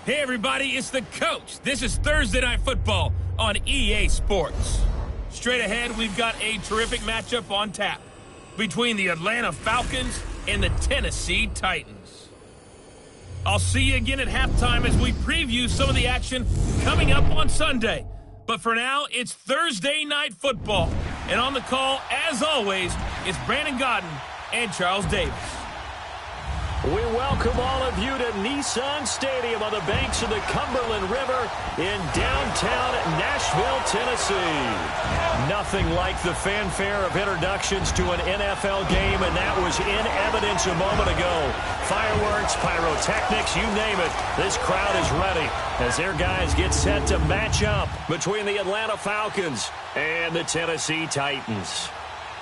Hey everybody, it's the coach. This is Thursday Night Football on EA Sports. Straight ahead, we've got a terrific matchup on tap between the Atlanta Falcons and the Tennessee Titans. I'll see you again at halftime as we preview some of the action coming up on Sunday. But for now, it's Thursday Night Football. And on the call, as always, it's Brandon Godden and Charles Davis. We welcome all of you to Nissan Stadium on the banks of the Cumberland River in downtown Nashville, Tennessee. Nothing like the fanfare of introductions to an NFL game, and that was in evidence a moment ago. Fireworks, pyrotechnics, you name it. This crowd is ready as their guys get set to match up between the Atlanta Falcons and the Tennessee Titans.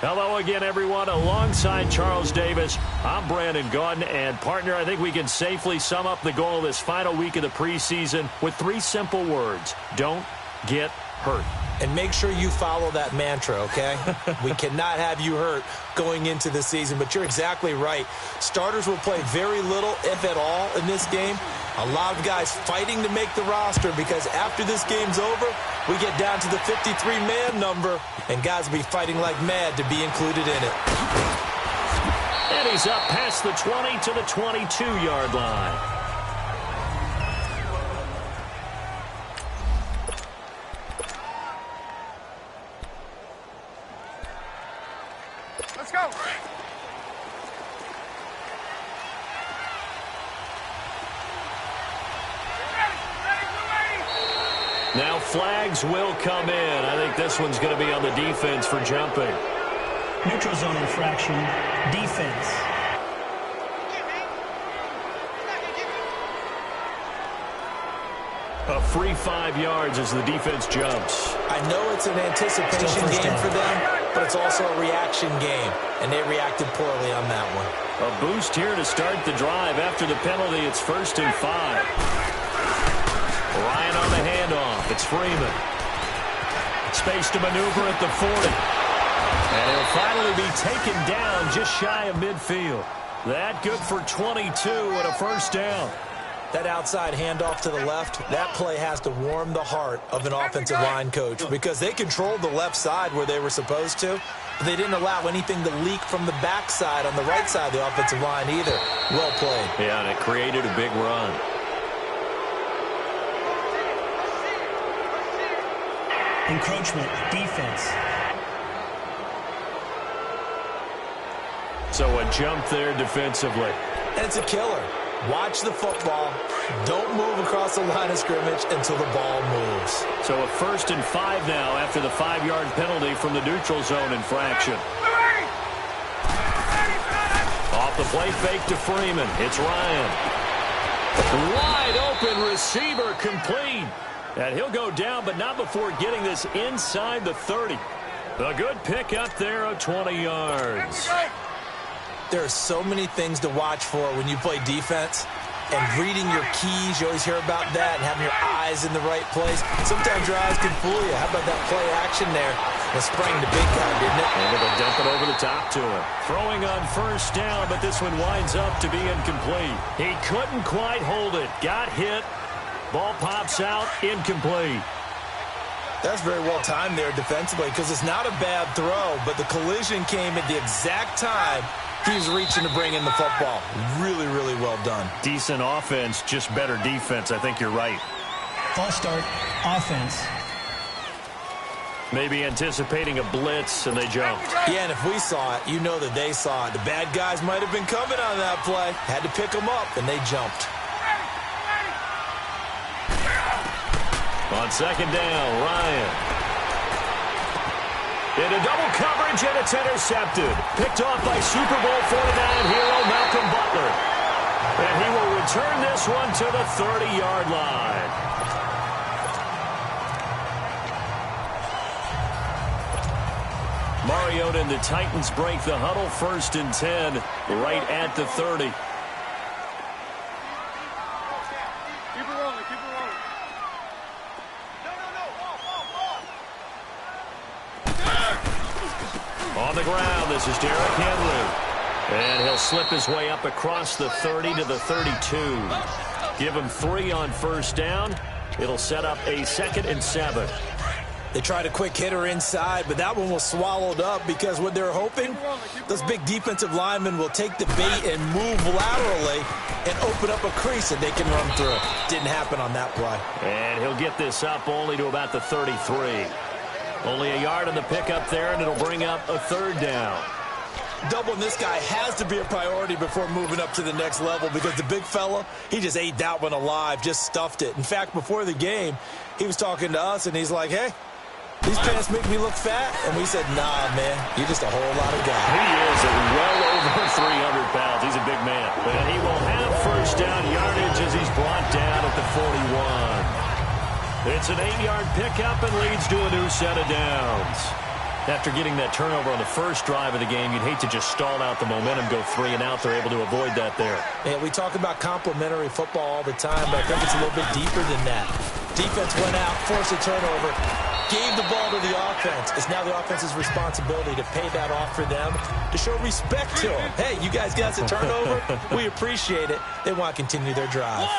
Hello again, everyone. Alongside Charles Davis, I'm Brandon Godden, and partner, I think we can safely sum up the goal this final week of the preseason with 3 simple words. Don't get hurt. And make sure you follow that mantra, okay? We cannot have you hurt going into the season, but you're exactly right. Starters will play very little, if at all, in this game. A lot of guys fighting to make the roster because after this game's over, we get down to the 53-man number, and guys will be fighting like mad to be included in it. And he's up past the 20 to the 22-yard line. Let's go. Now flags will come in. I think this one's going to be on the defense for jumping. Neutral zone infraction, defense. A free 5 yards as the defense jumps. I know it's an anticipation game for them, but it's also a reaction game, and they reacted poorly on that one. A boost here to start the drive. After the penalty, it's 1st and 5. Ryan on the handoff. It's Freeman. Space to maneuver at the 40. And he'll finally be taken down just shy of midfield. That good for 22 and a first down. That outside handoff to the left, that play has to warm the heart of an offensive line coach because they controlled the left side where they were supposed to, but they didn't allow anything to leak from the backside on the right side of the offensive line either. Well played. Yeah, and it created a big run. Encroachment, defense. So a jump there defensively. And it's a killer. Watch the football. Don't move across the line of scrimmage until the ball moves. So a 1st and 5 now after the 5-yard penalty from the neutral zone infraction. Off the play fake to Freeman. It's Ryan. Wide open receiver complete. And he'll go down, but not before getting this inside the 30. A good pick up there of 20 yards. There are so many things to watch for when you play defense. And reading your keys, you always hear about that, and having your eyes in the right place. Sometimes your eyes can fool you. How about that play action there? It sprang the big guy, didn't it? And it'll dump it over the top to him. Throwing on 1st down, but this one winds up to be incomplete. He couldn't quite hold it. Got hit. Ball pops out, incomplete. That's very well timed there defensively because it's not a bad throw, but the collision came at the exact time he was reaching to bring in the football. Really, really well done. Decent offense, just better defense. I think you're right. False start, offense. Maybe anticipating a blitz, and they jumped. Yeah, and if we saw it, you know that they saw it. The bad guys might have been coming on that play. Had to pick them up, and they jumped. On 2nd down, Ryan. Into double coverage, and it's intercepted. Picked off by Super Bowl 49 hero Malcolm Butler. And he will return this one to the 30-yard line. Mariota and the Titans break the huddle. 1st and 10, right at the 30. On the ground, this is Derrick Henry. And he'll slip his way up across the 30 to the 32. Give them 3 on first down. It'll set up a 2nd and 7. They tried a quick hitter inside, but that one was swallowed up because what they're hoping, those big defensive linemen will take the bait and move laterally and open up a crease that they can run through. Didn't happen on that play. And he'll get this up only to about the 33. Only a yard on the pickup there, and it'll bring up a 3rd down. Doubling this guy has to be a priority before moving up to the next level because the big fella, he just ate that one alive, just stuffed it. In fact, before the game, he was talking to us, and he's like, hey, these pants make me look fat. And we said, nah, man, you're just a whole lot of guy. He is well over 300 pounds. He's a big man. And he will have first down yardage as he's brought down at the 41. It's an 8-yard pickup and leads to a new set of downs. After getting that turnover on the first drive of the game, you'd hate to just stall out the momentum, go 3 and out. They're able to avoid that there. Yeah, we talk about complementary football all the time, but I think it's a little bit deeper than that. Defense went out, forced a turnover, gave the ball to the offense. It's now the offense's responsibility to pay that off for them, to show respect to them. Hey, you guys got a turnover? We appreciate it. They want to continue their drive.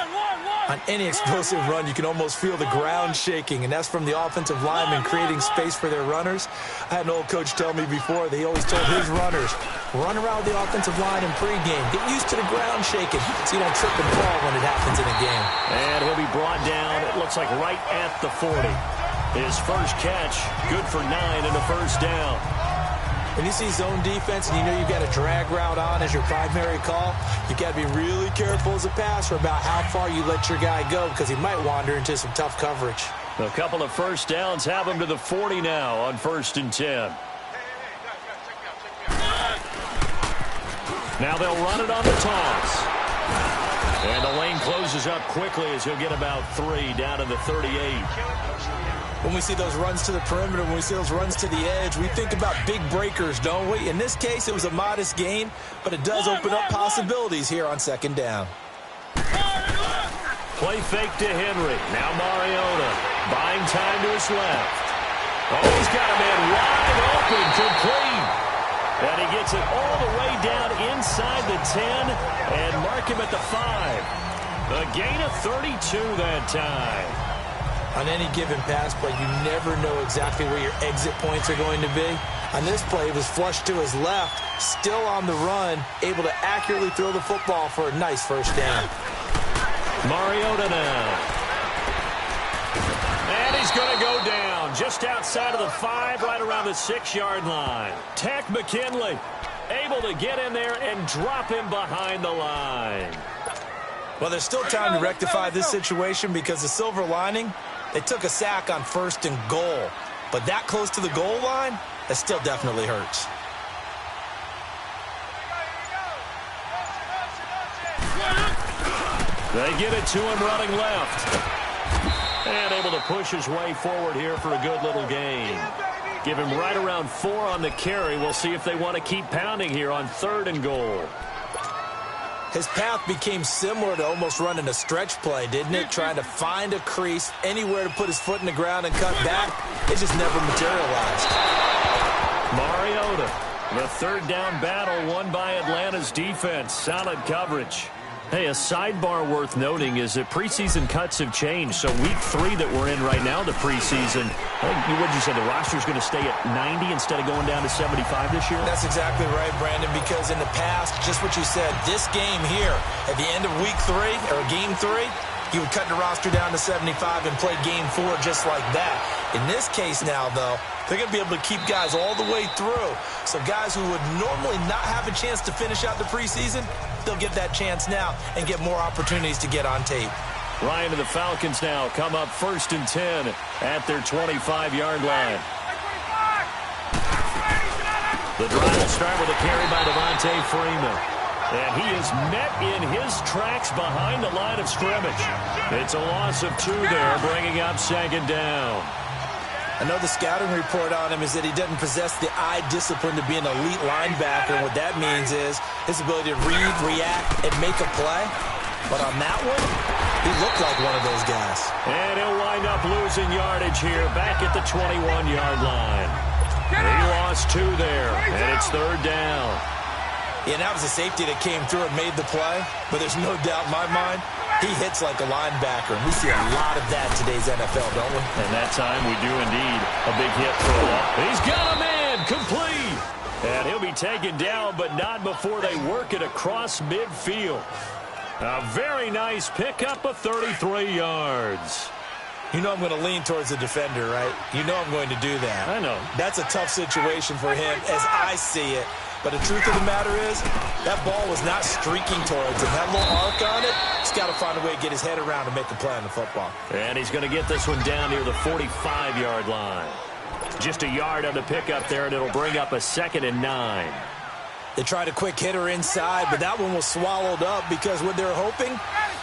On any explosive run, you can almost feel the ground shaking, and that's from the offensive linemen creating space for their runners. I had an old coach tell me before, they always told his runners, run around the offensive line in pregame. Get used to the ground shaking so you don't trip and fall when it happens in a game. And he'll be brought down, it looks like right at the 40. His first catch, good for 9 and a first down. When you see zone defense and you know you've got a drag route on as your primary call, you've got to be really careful as a passer about how far you let your guy go because he might wander into some tough coverage. A couple of first downs have him to the 40 now on 1st and 10. Now they'll run it on the toss. And the lane closes up quickly as he'll get about 3 down to the 38. When we see those runs to the perimeter, when we see those runs to the edge, we think about big breakers, don't we? In this case, it was a modest gain, but it does open up possibilities here on 2nd down. Play fake to Henry. Now Mariota buying time to his left. Oh, he's got a man wide open, complete. And he gets it all the way down inside the 10 and mark him at the 5. A gain of 32 that time. On any given pass play, you never know exactly where your exit points are going to be. On this play, it was flushed to his left, still on the run, able to accurately throw the football for a nice first down. Mariota now. And he's going to go down just outside of the 5, right around the 6-yard line. Takk McKinley able to get in there and drop him behind the line. Well, there's still time to rectify this situation because the silver lining, they took a sack on 1st and goal. But that close to the goal line, that still definitely hurts. They get it to him running left. And able to push his way forward here for a good little gain. Give him right around 4 on the carry. We'll see if they want to keep pounding here on 3rd and goal. His path became similar to almost running a stretch play, didn't it? Trying to find a crease, anywhere to put his foot in the ground and cut back. It just never materialized. Mariota, the 3rd down battle won by Atlanta's defense. Solid coverage. Hey, a sidebar worth noting is that preseason cuts have changed. So week 3 that we're in right now, the preseason, what did you say, the roster's going to stay at 90 instead of going down to 75 this year? That's exactly right, Brandon, because in the past, just what you said, this game here, at the end of week 3, or game 3, you would cut the roster down to 75 and play game 4 just like that. In this case now, though, they're going to be able to keep guys all the way through. So guys who would normally not have a chance to finish out the preseason, they'll get that chance now and get more opportunities to get on tape. Ryan and the Falcons now come up 1st and 10 at their 25-yard line. The drive will start with a carry by Devontae Freeman. And he is met in his tracks behind the line of scrimmage. It's a loss of 2 there, bringing up 2nd down. I know the scouting report on him is that he doesn't possess the eye discipline to be an elite linebacker. And what that means is his ability to read, react, and make a play. But on that one, he looked like one of those guys. And he'll wind up losing yardage here back at the 21-yard line. He lost 2 there, and it's 3rd down. Yeah, and that was a safety that came through and made the play. But there's no doubt in my mind, He hits like a linebacker, and we see a lot of that in today's NFL, don't we? And that time we do indeed. A big hit for a loss. He's got a man, complete. And he'll be taken down, but not before they work it across midfield. A very nice pickup of 33 yards. You know I'm going to lean towards the defender, right? You know I'm going to do that. I know. That's a tough situation for him as I see it. But the truth of the matter is, that ball was not streaking towards him. That little arc on it, he's got to find a way to get his head around and make a play on the football. And he's going to get this one down near the 45-yard line. Just a yard on the pickup there, and it'll bring up a 2nd and 9. They tried a quick hitter inside, but that one was swallowed up because what they're hoping,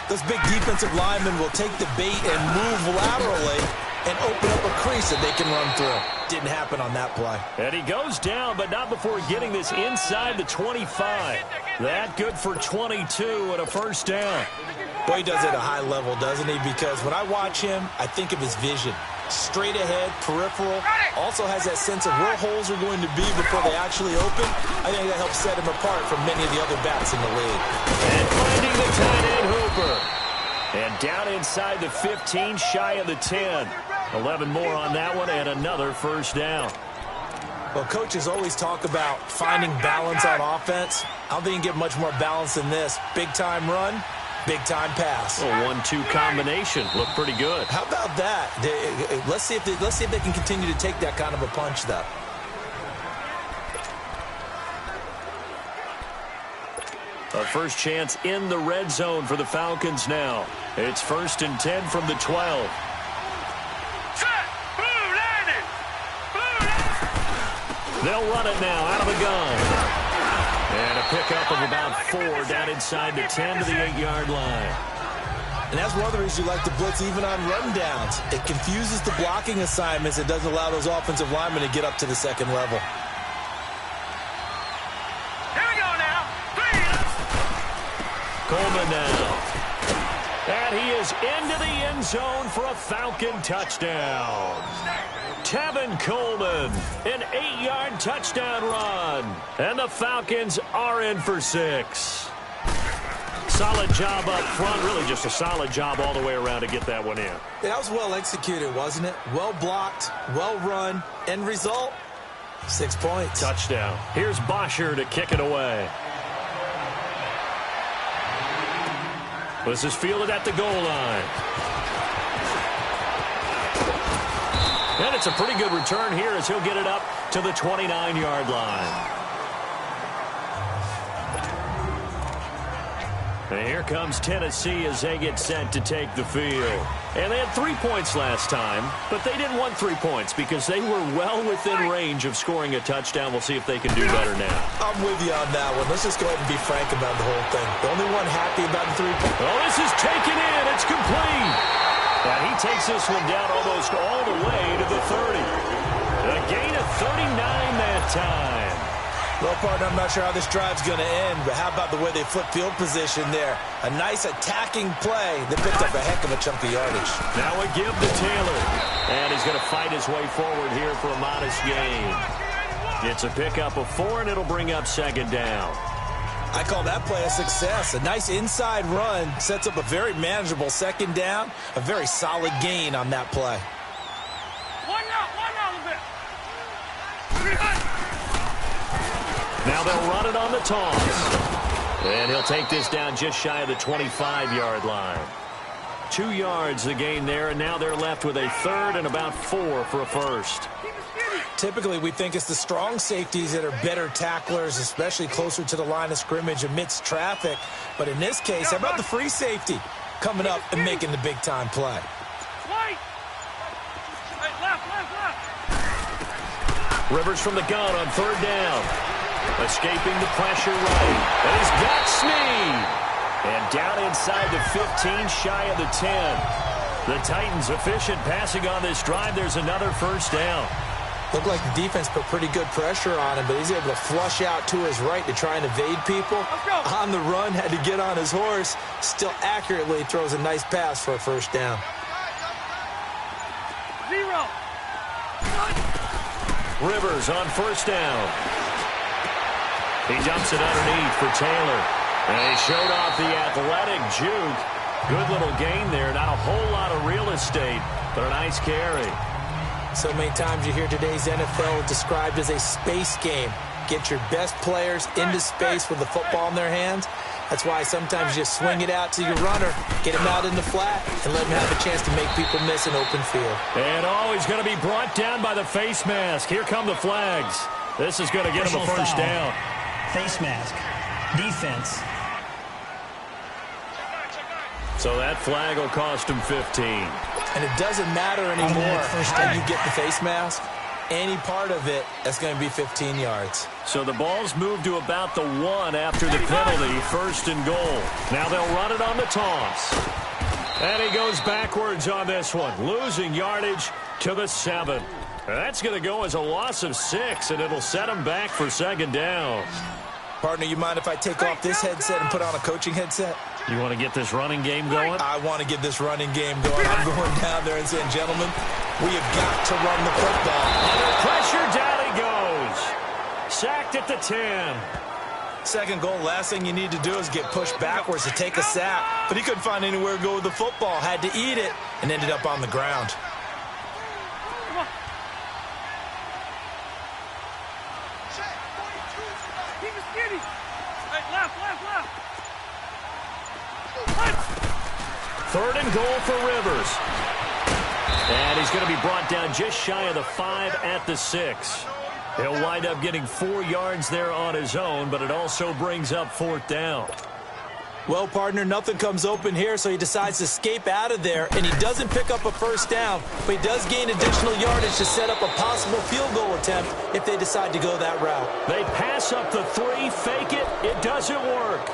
those big defensive linemen will take the bait and move laterally and open up a crease that they can run through. Didn't happen on that play. And he goes down, but not before getting this inside the 25. That good for 22 and a first down. Boy, he does it at a high level, doesn't he? Because when I watch him, I think of his vision. Straight ahead, peripheral, also has that sense of where holes are going to be before they actually open. I think that helps set him apart from many of the other backs in the league. And finding the tight end Hooper. And down inside the 15, shy of the 10. 11 more on that one, and another first down. Well, coaches always talk about finding balance on offense. I don't think you can get much more balance than this. Big-time run, big-time pass. A 1-2 combination. Looked pretty good. How about that? Let's see if they can continue to take that kind of a punch, though. A first chance in the red zone for the Falcons now. It's 1st and 10 from the 12. They'll run it now out of the gun. And a pickup of about 4 down inside the 10 to the 8-yard line. And that's one of the reasons you like to blitz even on rundowns. It confuses the blocking assignments. It doesn't allow those offensive linemen to get up to the second level. Here we go now. Coleman now. And he is into the end zone for a Falcon touchdown. Tevin Coleman, an 8-yard touchdown run. And the Falcons are in for 6. Solid job up front. Really just a solid job all the way around to get that one in. Yeah, that was well executed, wasn't it? Well blocked, well run. End result, 6 points. Touchdown. Here's Bosher to kick it away. This is fielded at the goal line. And it's a pretty good return here as he'll get it up to the 29-yard line. And here comes Tennessee as they get set to take the field. And they had 3 points last time, but they didn't want 3 points because they were well within range of scoring a touchdown. We'll see if they can do better now. I'm with you on that one. Let's just go ahead and be frank about the whole thing. The only one happy about the 3 points. Oh, this is taken in. It's complete. And he takes this one down almost all the way to the 30. A gain of 39 that time. Well, partner, I'm not sure how this drive's going to end, but how about the way they flip field position there? A nice attacking play that picked up a heck of a chunk of yardage. Now a give to Taylor. And he's going to fight his way forward here for a modest gain. It's a pickup of 4, and it'll bring up 2nd down. I call that play a success. A nice inside run sets up a very manageable 2nd down. A very solid gain on that play. One out a bit. Now they'll run it on the toss. And he'll take this down just shy of the 25-yard line. 2 yards the gain there, and now they're left with a 3rd and about 4 for a first. Typically, we think it's the strong safeties that are better tacklers, especially closer to the line of scrimmage amidst traffic. But in this case, how about the free safety coming up and making the big-time play? Right. Left. Rivers from the gun on 3rd down. Escaping the pressure right. And he's got Snead. And down inside the 15, shy of the 10. The Titans efficient passing on this drive. There's another first down. Looked like the defense put pretty good pressure on him, but he's able to flush out to his right to try and evade people. On the run, had to get on his horse. Still accurately throws a nice pass for a first down. 0. Rivers on 1st down. He dumps it underneath for Taylor. And he showed off the athletic juke. Good little gain there. Not a whole lot of real estate, but a nice carry. So many times you hear today's NFL described as a space game. Get your best players into space with the football in their hands. That's why sometimes you just swing it out to your runner, get him out in the flat, and let him have a chance to make people miss an open field. And he's going to be brought down by the face mask. Here come the flags. This is going to get him a first down. Face mask. Defense. So that flag will cost him 15. And it doesn't matter anymore how you get the face mask. Any part of it, that's going to be 15 yards. So the ball's moved to about the 1 after the penalty, first and goal. Now they'll run it on the toss. And he goes backwards on this one, losing yardage to the 7. That's going to go as a loss of 6, and it'll set him back for second down. Partner, you mind if I take off this headset and put on a coaching headset? You want to get this running game going? I want to get this running game going. I'm going down there and saying, gentlemen, we have got to run the football. Under pressure, down he goes. Sacked at the 10. Second goal, last thing you need to do is get pushed backwards to take a sack. But he couldn't find anywhere to go with the football. Had to eat it and ended up on the ground. Come on. Keep it skinny. Hey, left. Third and goal for Rivers. And he's going to be brought down just shy of the 5 at the 6. He'll wind up getting 4 yards there on his own, but it also brings up 4th down. Well, partner, nothing comes open here, so he decides to escape out of there, and he doesn't pick up a first down, but he does gain additional yardage to set up a possible field goal attempt if they decide to go that route. They pass up the 3, fake it, it doesn't work.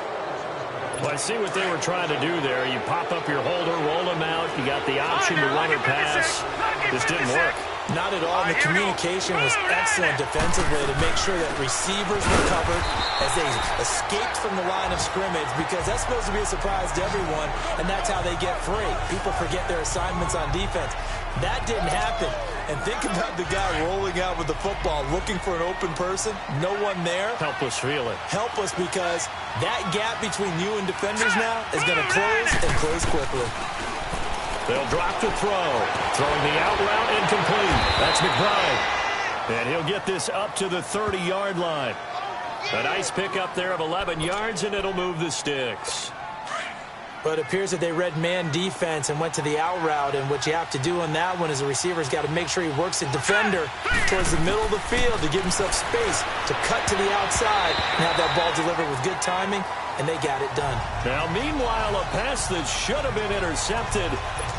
Well, I see what they were trying to do there. You pop up your holder, roll them out. You got the option to run or pass. This didn't work. Not at all. The communication was excellent defensively to make sure that receivers were covered as they escaped from the line of scrimmage, because that's supposed to be a surprise to everyone, and that's how they get free. People forget their assignments on defense. That didn't happen. And think about the guy rolling out with the football, looking for an open person, no one there. Helpless feeling. Helpless, because that gap between you and defenders now is going to close and close quickly. They'll drop the throw. Throwing the out route incomplete. That's McBride. And he'll get this up to the 30-yard line. A nice pickup there of 11 yards, and it'll move the sticks. But it appears that they read man defense and went to the out route, and what you have to do on that one is the receiver's got to make sure he works the defender towards the middle of the field to give himself space to cut to the outside and have that ball delivered with good timing, and they got it done. Now, meanwhile, a pass that should have been intercepted,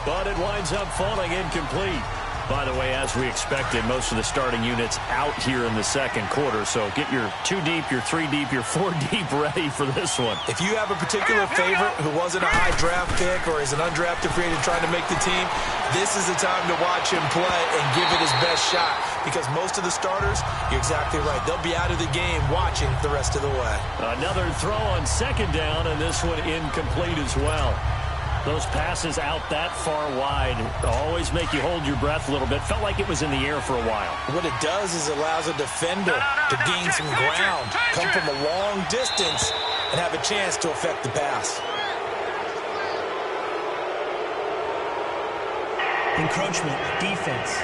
but it winds up falling incomplete. By the way, as we expected, most of the starting units out here in the second quarter, so get your 2 deep, your 3 deep, your 4 deep ready for this one. If you have a particular favorite who wasn't a high draft pick or is an undrafted free agent trying to make the team, this is the time to watch him play and give it his best shot, because most of the starters, you're exactly right, they'll be out of the game watching the rest of the way. Another throw on second down, and this one incomplete as well. Those passes out that far wide always make you hold your breath a little bit. Felt like it was in the air for a while. What it does is it allows a defender to gain some ground, come from a long distance, and have a chance to affect the pass. Encroachment, defense.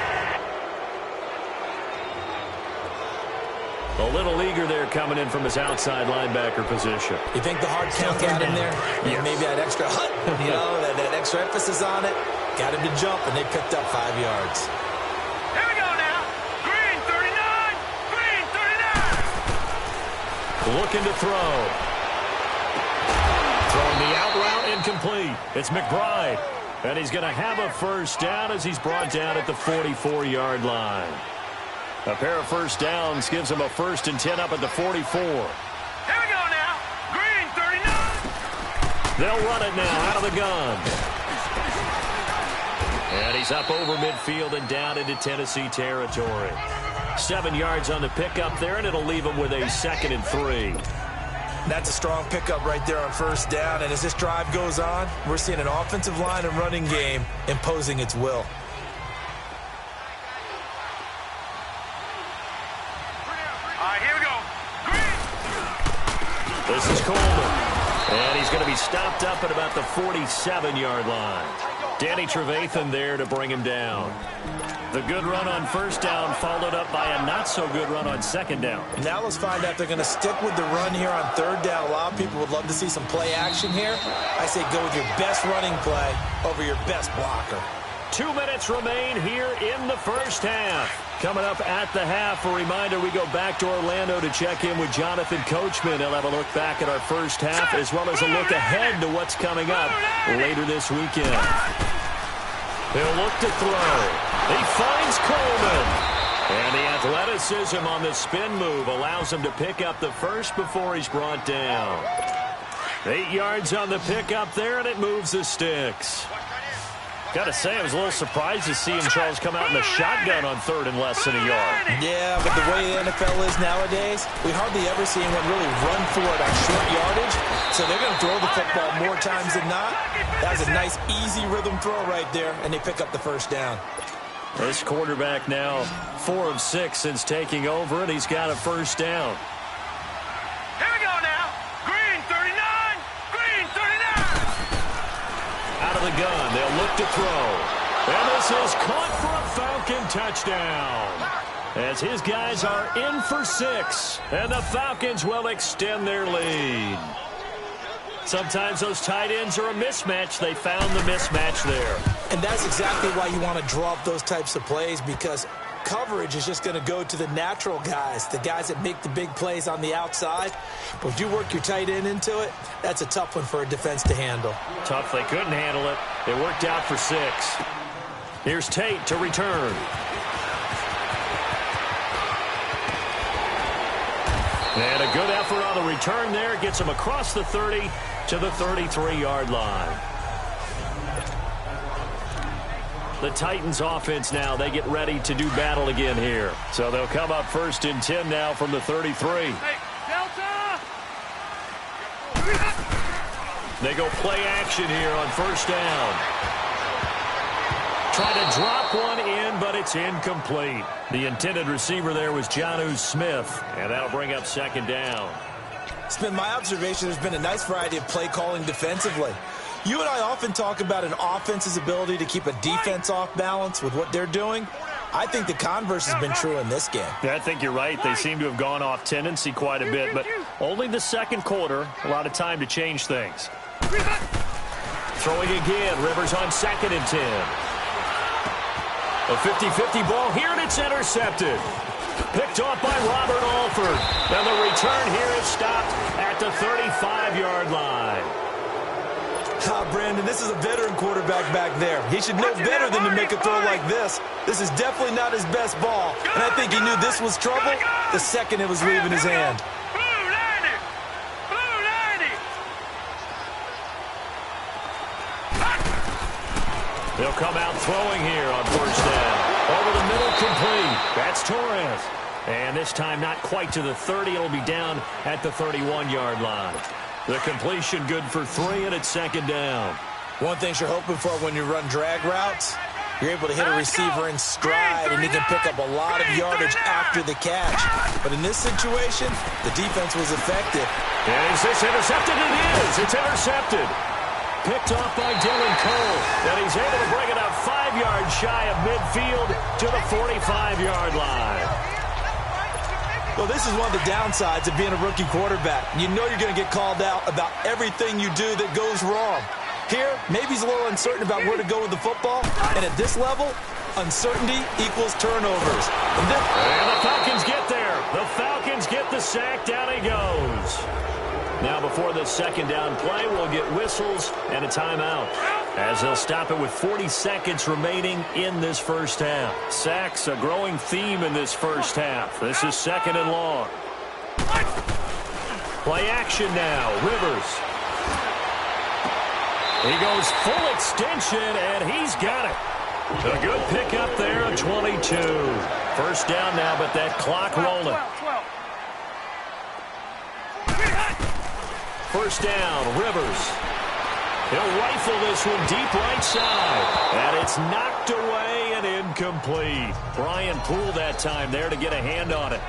A little eager there coming in from his outside linebacker position. You think the hard count got him there? Yes. Maybe that extra hut, that extra emphasis on it, got him to jump, and they picked up 5 yards. Here we go now. Green 39. Green 39. Looking to throw. Throwing the out route incomplete. It's McBride. And he's going to have a first down as he's brought down at the 44-yard line. A pair of first downs gives him a 1st and 10 up at the 44. Here we go now. Green 39. They'll run it now out of the gun. And he's up over midfield and down into Tennessee territory. 7 yards on the pickup there, and it'll leave him with a 2nd and 3. That's a strong pickup right there on first down, and as this drive goes on, we're seeing an offensive line and running game imposing its will. All right, here we go. Green. This is Coleman. And he's going to be stopped up at about the 47-yard line. Danny Trevathan there to bring him down. The good run on first down followed up by a not-so-good run on second down. Now let's find out if they're going to stick with the run here on third down. A lot of people would love to see some play action here. I say go with your best running play over your best blocker. 2 minutes remain here in the first half. Coming up at the half, a reminder, we go back to Orlando to check in with Jonathan Coachman. He'll have a look back at our first half as well as a look ahead to what's coming up later this weekend. He'll look to throw. He finds Coleman. And the athleticism on the spin move allows him to pick up the first before he's brought down. 8 yards on the pickup there, and it moves the sticks. Got to say, I was a little surprised to see him, Charles, come out in the shotgun on third and less than a yard. Yeah, but the way the NFL is nowadays, we hardly ever see anyone really run for it on short yardage. So they're going to throw the football more times than not. That was a nice, easy rhythm throw right there, and they pick up the first down. This quarterback now 4 of 6 since taking over, and he's got a first down. Here we go now. Green 39. Green 39. Out of the gun, they'll look to throw. And this is caught for a Falcon touchdown. As his guys are in for 6. And the Falcons will extend their lead. Sometimes those tight ends are a mismatch. They found the mismatch there. And that's exactly why you want to draw up those types of plays, because coverage is just going to go to the natural guys, the guys that make the big plays on the outside. But if you work your tight end into it, that's a tough one for a defense to handle. Tough. They couldn't handle it. It worked out for 6. Here's Tate to return. And a good effort on the return there. Gets him across the 30 to the 33-yard line. The Titans offense now, they get ready to do battle again here. So they'll come up first and 10 now from the 33. Hey, Delta! They go play action here on first down. Trying to drop one in, but it's incomplete. The intended receiver there was Jonnu Smith, and that'll bring up second down. It's been my observation there's been a nice variety of play calling defensively. You and I often talk about an offense's ability to keep a defense off balance with what they're doing. I think the converse has been true in this game. Yeah, I think you're right. They seem to have gone off tendency quite a bit, but only the second quarter, a lot of time to change things. Throwing again, Rivers on 2nd and 10. A 50-50 ball here, and it's intercepted. Picked off by Robert Alford. And the return here is stopped at the 35-yard line. Brandon, this is a veteran quarterback back there. He should know better than to make a throw like this. This is definitely not his best ball. And I think he knew this was trouble the second it was leaving his hand. Blue 90. Blue 90. They'll come out throwing here on first down. Over the middle, complete. That's Torres. And this time not quite to the 30. It'll be down at the 31-yard line. The completion good for 3, and it's second down. One thing you're hoping for when you run drag routes, you're able to hit a receiver in stride, and he can pick up a lot of yardage after the catch. But in this situation, the defense was effective. Is this intercepted? It is. It's intercepted. Picked off by Dylan Cole, and he's able to bring it up 5 yards shy of midfield to the 45-yard line. Well, this is one of the downsides of being a rookie quarterback. You know you're going to get called out about everything you do that goes wrong. Here, maybe he's a little uncertain about where to go with the football, and at this level, uncertainty equals turnovers. And the Falcons get there. The Falcons get the sack. Down he goes. Now before the second down play, we'll get whistles and a timeout, as they'll stop it with 40 seconds remaining in this first half. Sacks, a growing theme in this first half. This is 2nd and long. Play action now. Rivers. He goes full extension, and he's got it. A good pickup there at 22. First down now, but that clock rolling. First down, Rivers. He'll rifle this one deep right side. And it's knocked away and incomplete. Brian Poole that time there to get a hand on it.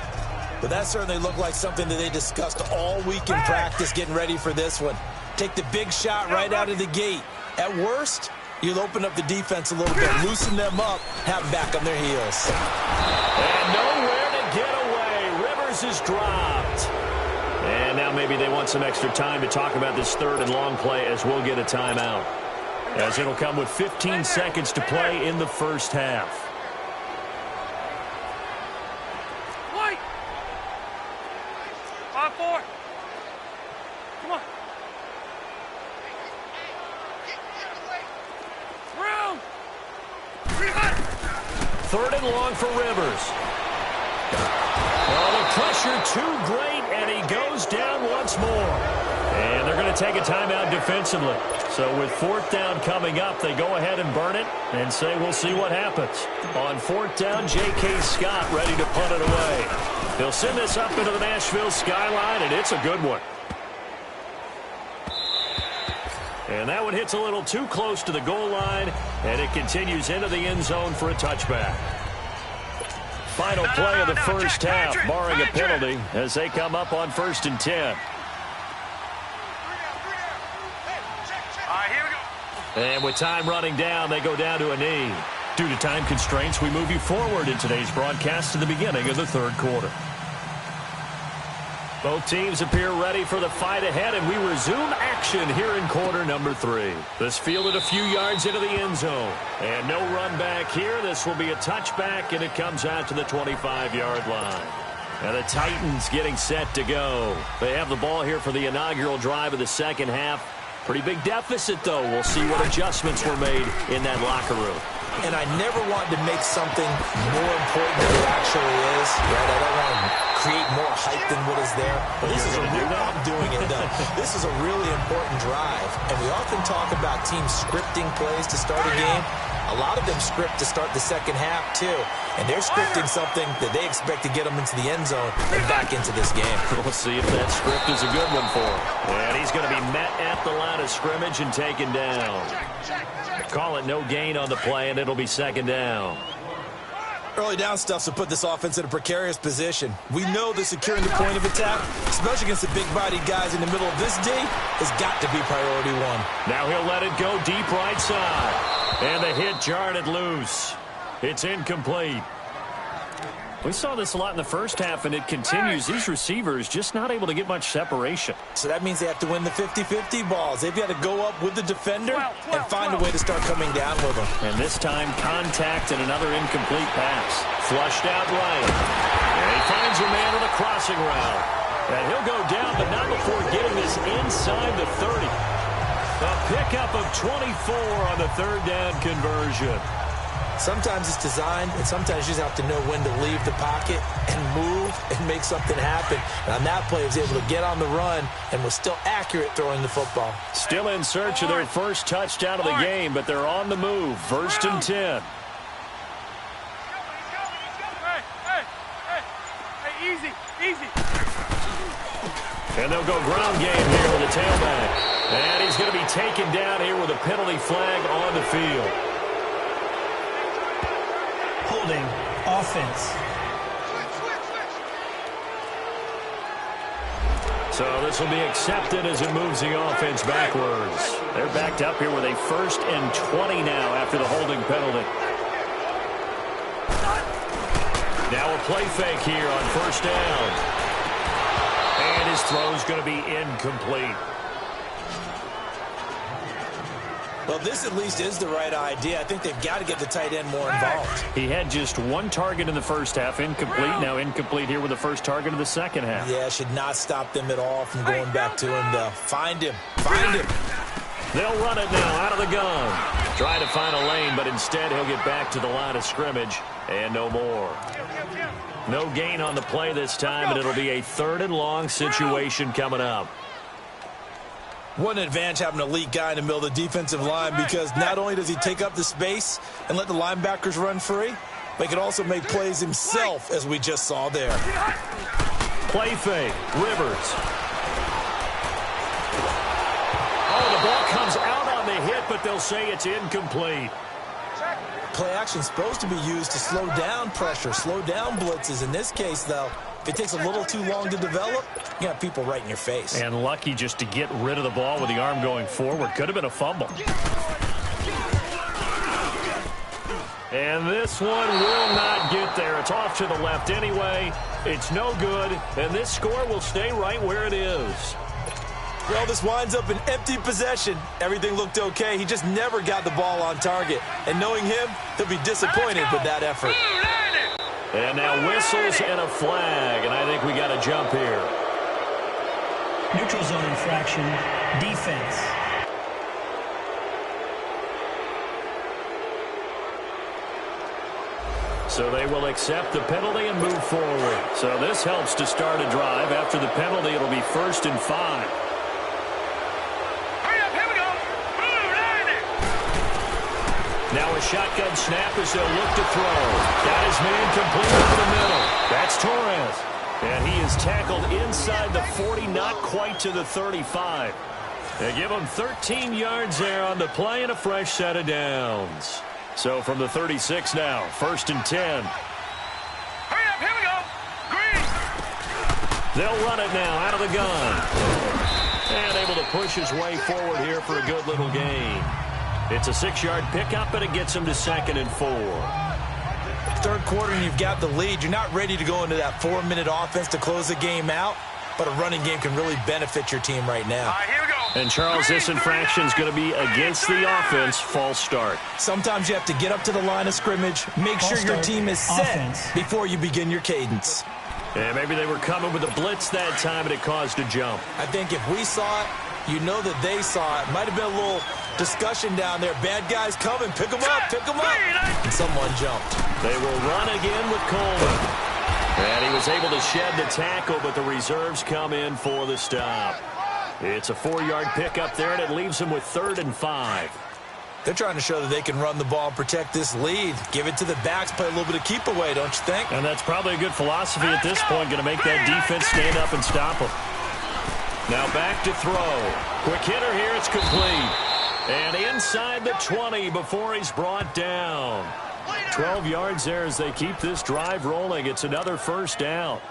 But that certainly looked like something that they discussed all week in practice getting ready for this one. Take the big shot right out of the gate. At worst, you'll open up the defense a little bit, loosen them up, have them back on their heels. And nowhere to get away. Rivers is dropped. And now maybe they want some extra time to talk about this third and long play as we'll get a timeout. As it'll come with 15 seconds to play in the first half. White. 5-4. Come on. Round. Third and long for Rivers. Oh, the pressure too great, and he goes down once more. And they're going to take a timeout defensively. So with fourth down coming up, they go ahead and burn it and say we'll see what happens. On fourth down, J.K. Scott ready to punt it away. They'll send this up into the Nashville skyline, and it's a good one. And that one hits a little too close to the goal line, and it continues into the end zone for a touchback. Final play of the first half, barring a penalty, as they come up on 1st and 10. And with time running down, they go down to a knee. Due to time constraints, we move you forward in today's broadcast to the beginning of the third quarter. Both teams appear ready for the fight ahead, and we resume action here in quarter number 3. This fielded a few yards into the end zone. And no run back here. This will be a touchback, and it comes out to the 25-yard line. And the Titans getting set to go. They have the ball here for the inaugural drive of the second half. Pretty big deficit, though. We'll see what adjustments were made in that locker room. And I never want to make something more important than it actually is. Right? I don't want to create more hype than what is there. But this is a real, I'm doing it, though. This is a really important drive. And we often talk about teams scripting plays to start a game. A lot of them script to start the second half, too. And they're scripting something that they expect to get them into the end zone and back into this game. We'll see if that script is a good one for him. And he's going to be met at the line of scrimmage and taken down. Call it no gain on the play, and it'll be second down. Early down stuff to put this offense in a precarious position. We know that securing the point of attack, especially against the big-bodied guys in the middle of this day, has got to be priority one. Now he'll let it go deep right side. And the hit jarred it loose. It's incomplete. We saw this a lot in the first half, and it continues. These receivers just not able to get much separation. So that means they have to win the 50-50 balls. They've got to go up with the defender and find a way to start coming down with them. And this time, contact and another incomplete pass. Flushed out right. And he finds a man with a crossing route. And he'll go down, but not before getting this inside the 30. A pickup of 24 on the third down conversion. Sometimes it's designed, and sometimes you just have to know when to leave the pocket and move and make something happen. And on that play, he was able to get on the run and was still accurate throwing the football. Still in search of their first touchdown of the game, but they're on the move. 1st and 10. Hey, easy. And they'll go ground game here with the tailback. And he's going to be taken down here with a penalty flag on the field. Holding offense. So this will be accepted as it moves the offense backwards. They're backed up here with a 1st and 20 now after the holding penalty. Now a play fake here on 1st down. And his throw's going to be incomplete. Well, this at least is the right idea. I think they've got to get the tight end more involved. He had just one target in the first half, incomplete. Now incomplete here with the first target of the second half. Yeah, should not stop them at all from going back to him, though. Find him. They'll run it now out of the gun. Trying to find a lane, but instead he'll get back to the line of scrimmage and no more. No gain on the play this time, and it'll be a 3rd and long situation coming up. What an advantage having an elite guy in the middle of the defensive line, because not only does he take up the space and let the linebackers run free, but he can also make plays himself, as we just saw there. Play fake. Rivers. Oh, the ball comes out on the hit, but they'll say it's incomplete. Play action is supposed to be used to slow down pressure, slow down blitzes. In this case, though, If it takes a little too long to develop, you have people right in your face. And lucky just to get rid of the ball with the arm going forward. Could have been a fumble. And this one will not get there. It's off to the left anyway. It's no good, and this score will stay right where it is. Well, this winds up an empty possession. Everything looked okay. He just never got the ball on target. And knowing him, he'll be disappointed with that effort. And now whistles and a flag, and I think we got a jump here. Neutral zone infraction, defense. So they will accept the penalty and move forward. So this helps to start a drive. After the penalty, it'll be 1st and 5. Hurry up, here we go. Now a shotgun snap as they'll look to throw. Got his man complete over the middle. That's Torres. And he is tackled inside the 40, not quite to the 35. They give him 13 yards there on the play and a fresh set of downs. So from the 36 now, 1st and 10. Hurry up, here we go. Green. They'll run it now out of the gun. And able to push his way forward here for a good little gain. It's a 6-yard pickup, and it gets him to 2nd and 4. Third quarter, and you've got the lead. You're not ready to go into that 4-minute offense to close the game out, but a running game can really benefit your team right now. All right, here we go. And, Charles, this infraction is going to be against the offense. False start. Sometimes you have to get up to the line of scrimmage, make sure your team is set before you begin your cadence. And maybe they were coming with a blitz that time, and it caused a jump. I think if we saw it, you know that they saw it. Might have been a little discussion down there. Bad guys coming. Pick them up. Pick them up. And someone jumped. They will run again with Coleman. And he was able to shed the tackle, but the reserves come in for the stop. It's a 4-yard pickup there, and it leaves them with 3rd and 5. They're trying to show that they can run the ball and protect this lead. Give it to the backs, play a little bit of keep away, don't you think? And that's probably a good philosophy at this point, going to make that defense stand up and stop them. Now back to throw. Quick hitter here, it's complete. And inside the 20 before he's brought down. 12 yards there as they keep this drive rolling. It's another 1st down.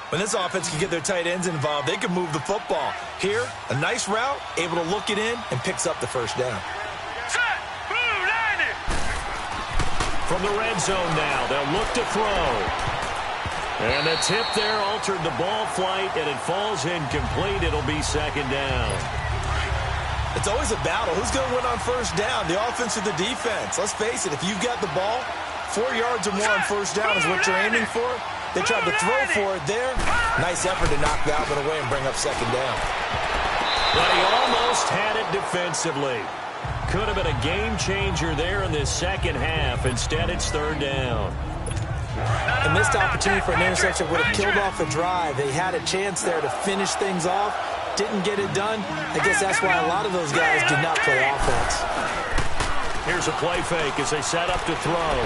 When this offense can get their tight ends involved, they can move the football. Here, a nice route, able to look it in, and picks up the 1st down. Set. Blue, line it. From the red zone now, they'll look to throw. And the tip there altered the ball flight, and it falls incomplete. It'll be 2nd down. It's always a battle. Who's going to win on 1st down, the offense or the defense? Let's face it, if you've got the ball, 4 yards or more on 1st down is what you're aiming for. They tried to throw for it there. Nice effort to knock that one away and bring up 2nd down. But he almost had it defensively. Could have been a game changer there in this 2nd half. Instead, it's 3rd down. A missed opportunity for an interception would have killed off a drive. They had a chance there to finish things off. Didn't get it done. I guess that's why a lot of those guys did not play offense. Here's a play fake as they set up to throw.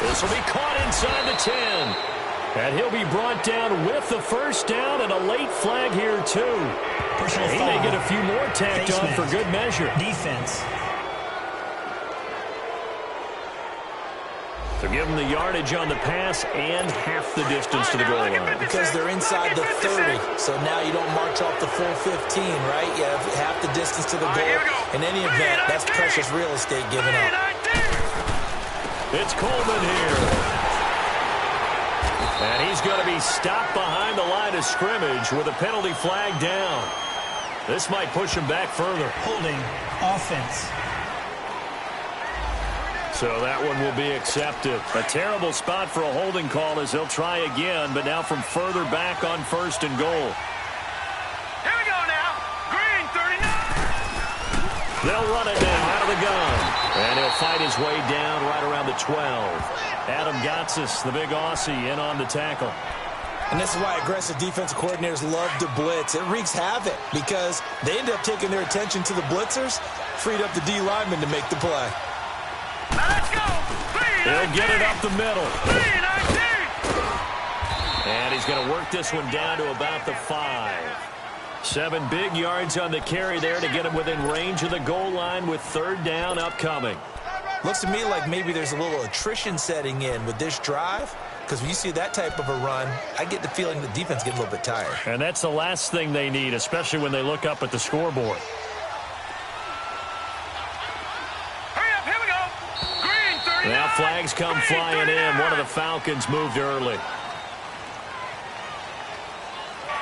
This will be caught inside the 10. And he'll be brought down with the 1st down and a late flag here, too. Personal he foul. may get a few more tacked on for good measure. Defense. So give them the yardage on the pass and half the distance to the goal line. Because they're inside the 30, so now you don't march off the full 15, right? You have half the distance to the goal. In any event, that's precious real estate given up. It's Coleman here. And he's going to be stopped behind the line of scrimmage with a penalty flag down. This might push him back further. Holding. Offense. So that one will be accepted. A terrible spot for a holding call as they'll try again, but now from further back on 1st and goal. Here we go now. Green, 39. They'll run it now out of the gun. And he'll fight his way down right around the 12. Adam Gotsis, the big Aussie, in on the tackle. And this is why aggressive defensive coordinators love to blitz. It wreaks havoc because they end up taking their attention to the blitzers, freed up the D lineman to make the play. Let's go. He'll get it up the middle. 3-19. And he's going to work this one down to about the 5. 7 big yards on the carry there to get him within range of the goal line with 3rd down upcoming. Looks to me like maybe there's a little attrition setting in with this drive. because when you see that type of a run, I get the feeling the defense gets a little bit tired. And that's the last thing they need, especially when they look up at the scoreboard. Hurry up, here we go. Green 39. Now flags come Green flying 39. in. One of the Falcons moved early.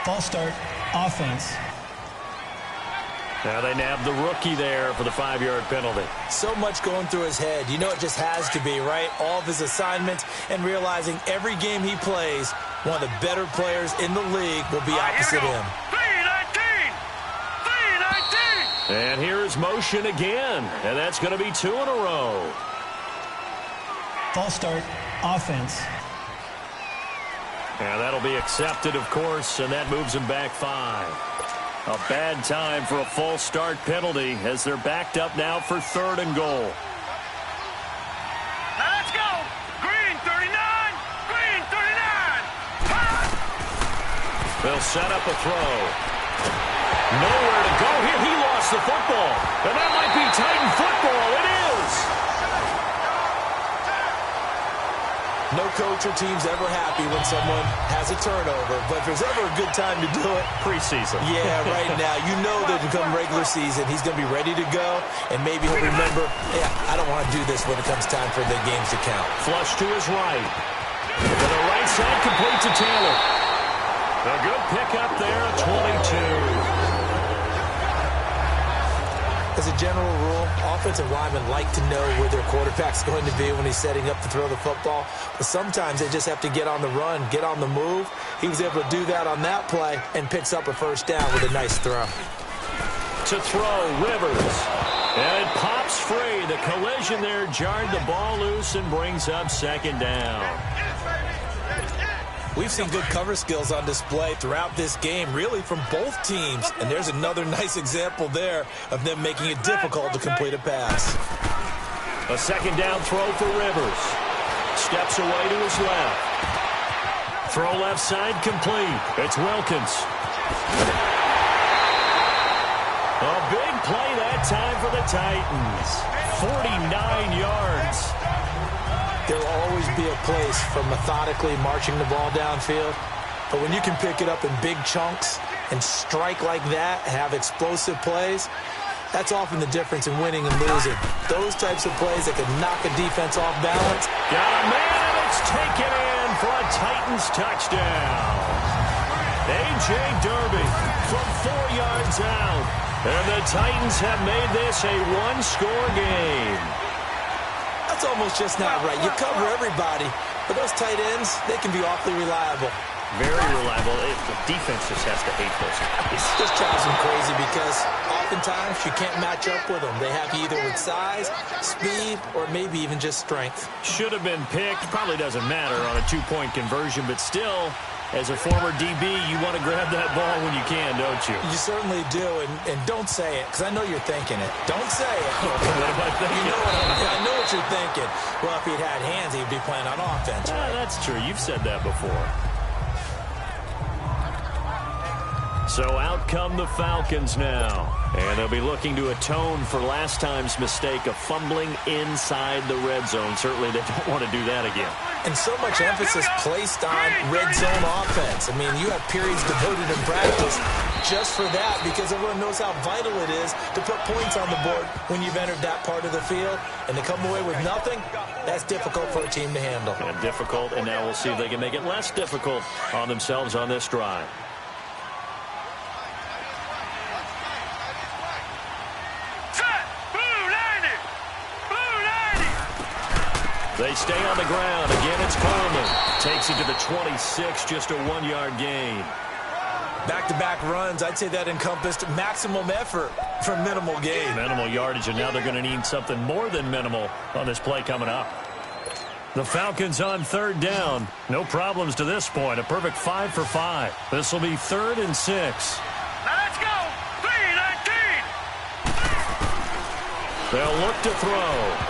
False start, offense. Now they nab the rookie there for the 5-yard penalty. So much going through his head. You know it just has to be, right? All of his assignments and realizing every game he plays, one of the better players in the league will be opposite him. 319. 319. And here's motion again. And that's going to be 2 in a row. False start, offense. And that'll be accepted, of course, and that moves him back 5. A bad time for a false start penalty as they're backed up now for 3rd and goal. Now let's go. Green 39. Green 39. They'll set up a throw. Nowhere to go here. He lost the football. And that might be Titan football. It is. No coach or team's ever happy when someone has a turnover, but if there's ever a good time to do it, Preseason. yeah, right now. You know that come regular season, he's going to be ready to go, and maybe he'll remember, yeah, I don't want to do this when it comes time for the games to count. Flush to his right. To the right side, complete to Taylor. A good pickup there, 22. As a general rule, offensive linemen like to know where their quarterback's going to be when he's setting up to throw the football. But sometimes they just have to get on the run, get on the move. He was able to do that on that play and picks up a first down with a nice throw. To throw, Rivers. And it pops free. The collision there jarred the ball loose and brings up 2nd down. We've seen good cover skills on display throughout this game, really from both teams. And there's another nice example there of them making it difficult to complete a pass. A 2nd down throw for Rivers. Steps away to his left. Throw left side complete. It's Wilkins. A big play that time for the Titans. 49 yards. There'll always be a place for methodically marching the ball downfield. But when you can pick it up in big chunks and strike like that, have explosive plays, that's often the difference in winning and losing. Those types of plays that can knock a defense off balance. Got a man, it's taken in for a Titans touchdown. A.J. Derby from 4 yards out. And the Titans have made this a 1-score game. That's almost just not right. You cover everybody, but those tight ends, they can be awfully reliable. Very reliable. The defense just has to hate those guys. It just drives them crazy because oftentimes you can't match up with them. They have you either with size, speed, or maybe even just strength. Should have been picked. Probably doesn't matter on a 2-point conversion, but still, as a former DB, you want to grab that ball when you can, don't you? You certainly do, and don't say it, because I know you're thinking it. Don't say it. What am I thinking? You know I know what you're thinking. Well, if he'd had hands, he'd be playing on offense. Right? That's true. You've said that before. So out come the Falcons now. And they'll be looking to atone for last time's mistake of fumbling inside the red zone. Certainly they don't want to do that again. And so much emphasis placed on red zone offense. I mean, you have periods devoted in practice just for that because everyone knows how vital it is to put points on the board when you've entered that part of the field. And to come away with nothing, that's difficult for a team to handle. And difficult, and now we'll see if they can make it less difficult on themselves on this drive. They stay on the ground. Again, it's Coleman. Takes it to the 26, just a 1-yard gain. Back-to-back runs, I'd say that encompassed maximum effort for minimal gain. Minimal yardage, and now they're going to need something more than minimal on this play coming up. The Falcons on 3rd down. No problems to this point. A perfect 5 for 5. This will be 3rd and 6. Now let's go. 319. They'll look to throw.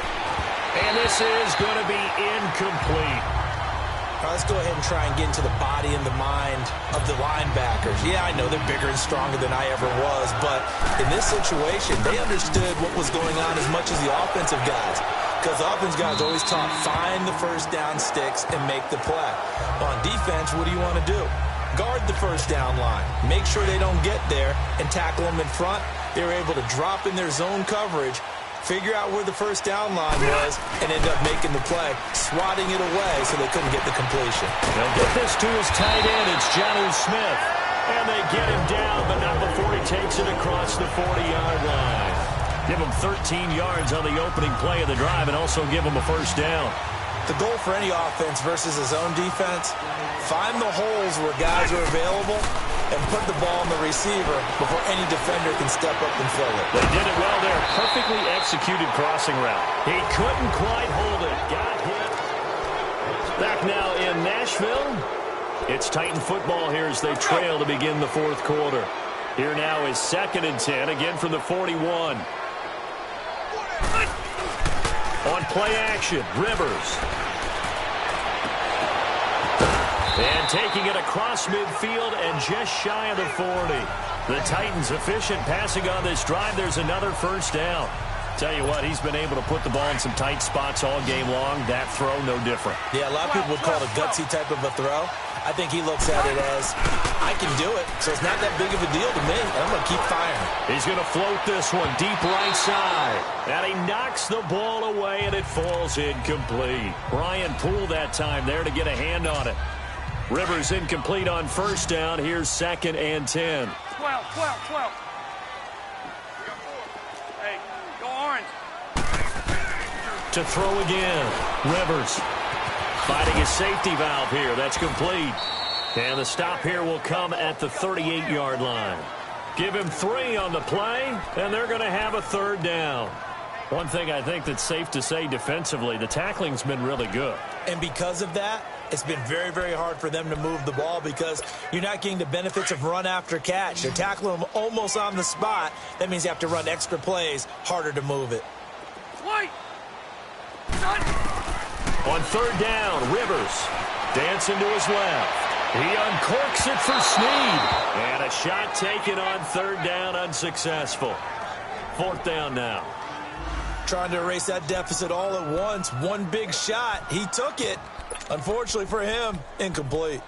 And this is going to be incomplete. All right, let's go ahead and try and get into the body and the mind of the linebackers. Yeah, I know they're bigger and stronger than I ever was, but in this situation, they understood what was going on as much as the offensive guys. because the offense guys always taught find the first down sticks and make the play. On defense, what do you want to do? Guard the first down line. Make sure they don't get there and tackle them in front. They were able to drop in their zone coverage, figure out where the first down line was, and end up making the play, swatting it away so they couldn't get the completion. They'll get this to his tight end. It's Jonnu Smith. And they get him down, but not before he takes it across the 40-yard line. Give him 13 yards on the opening play of the drive and also give him a first down. The goal for any offense versus his own defense, find the holes where guys are available and put the ball on the receiver before any defender can step up and fill it. They did it well there. Perfectly executed crossing route. He couldn't quite hold it. Got hit. Back now in Nashville. It's Titan football here as they trail to begin the fourth quarter. Here now is 2nd and 10, again from the 41. On play action, Rivers. And taking it across midfield and just shy of the 40. The Titans efficient passing on this drive. There's another first down. Tell you what, he's been able to put the ball in some tight spots all game long. That throw, no different. Yeah, a lot of people would call it a gutsy type of a throw. I think he looks at it as, I can do it, so it's not that big of a deal to me, and I'm going to keep firing. He's going to float this one deep right side. And he knocks the ball away, and it falls incomplete. Brian Poole that time there to get a hand on it. Rivers incomplete on first down. Here's 2nd and 10. 12. Hey, go orange. To throw again. Rivers finding a safety valve here. That's complete. And the stop here will come at the 38-yard line. Give him 3 on the play, and they're going to have a third down. One thing I think that's safe to say defensively, the tackling's been really good. And because of that, it's been very, very hard for them to move the ball because you're not getting the benefits of run after catch. They're tackling them almost on the spot. That means you have to run extra plays, harder to move it. White. On third down, Rivers dancing to his left. He uncorks it for Snead. And a shot taken on third down, unsuccessful. Fourth down now. Trying to erase that deficit all at once. One big shot. He took it. Unfortunately for him, incomplete.